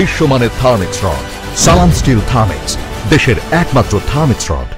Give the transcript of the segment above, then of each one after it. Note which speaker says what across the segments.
Speaker 1: বিশ্বমানের থার্মিক্স রড। সালাম স্টিল থার্মিক্স, দেশের একমাত্র থার্মিক্স রড।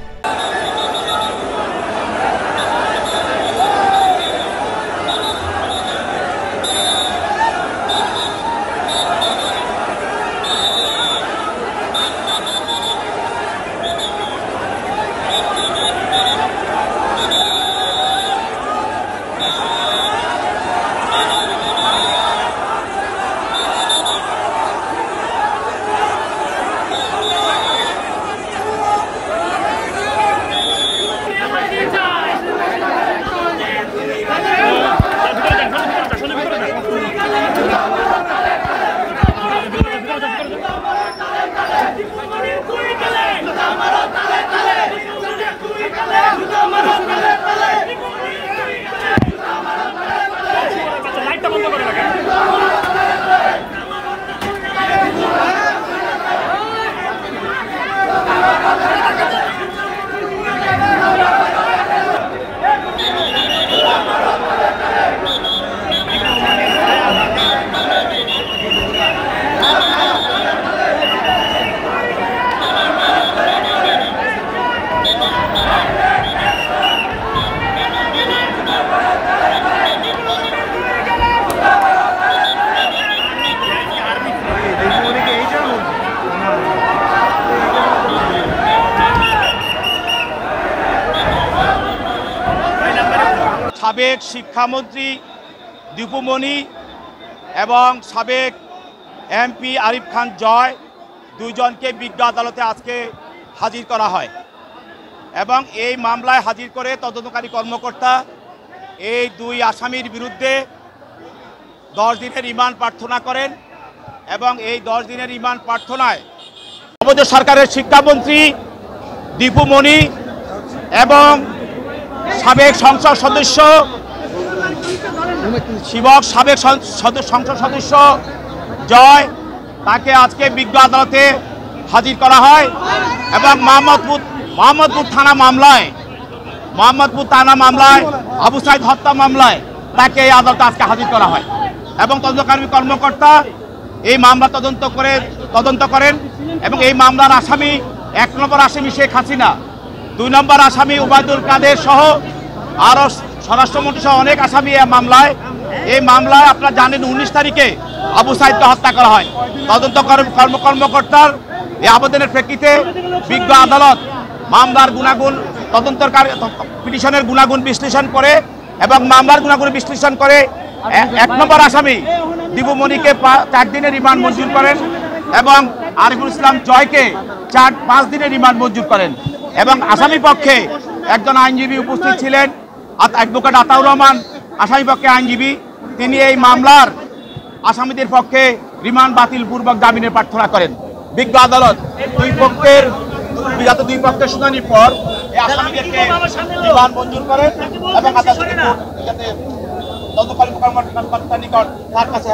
Speaker 2: সাবেক শিক্ষামন্ত্রী দীপু মনি এবং সাবেক এমপি আরিফ খান জয় দুইজনকে বিজ্ঞ আদালতে আজকে হাজির করা হয় এবং এই মামলায় হাজির করে তদন্তকারী কর্মকর্তা এই দুই আসামির বিরুদ্ধে 10 দিনের রিমান্ড প্রার্থনা করেন এবং এই 10 দিনের রিমান্ড প্রার্থনায় আমাদের সরকারের শিক্ষামন্ত্রী দীপু মনি এবং সাবেক সংসদ সদস্য সাবেক সংসদ সদস্য জয় তাকে আজকে বিজ্ঞ আদালতে হাজির করা হয় এবং মোহাম্মদপুর থানা মামলায় আবু সাইদ হত্যা মামলায় তাকে এই আদালতে আজকে হাজির করা হয় এবং তদন্তকারী কর্মকর্তা এই মামলা তদন্ত করেন এবং এই মামলার আসামি 1 নম্বর আসামি শেখ হাসিনা, 2 নম্বর আসামি ওবায়দুল কাদের সহ আরও স্বরাষ্ট্রমন্ত্রী সহ অনেক আসামি এই মামলায় আপনারা জানেন 19 তারিখে আবু সাইদকে হত্যা করা হয়। তদন্ত কর্মকর্তার এই আবেদনের প্রেক্ষিতে বিজ্ঞ আদালত মামলার গুণাগুণ পিটিশনের গুণাগুণ বিশ্লেষণ করে এবং মামলার গুণাগুণ বিশ্লেষণ করে 1 নম্বর আসামি দীপু মনিকে 4 দিনের রিমান্ড মঞ্জুর করেন এবং আরিফুল ইসলাম জয়কে 5 দিনের রিমান্ড মঞ্জুর করেন এবং আসামি পক্ষে একজন আইনজীবী উপস্থিত ছিলেন, অ্যাডভোকেট আতাউর রহমান আসামি পক্ষে আইনজীবী। তিনি এই মামলার আসামিদের পক্ষে রিমান্ড বাতিল পূর্বক জামিনের প্রার্থনা করেন। বিজ্ঞ আদালত দুই পক্ষের শুনানির পর এই আসামিদেরকে রিমান্ড মঞ্জুর করেন এবং তদন্তকারী কর্মকর্তার নিকট তার কাছে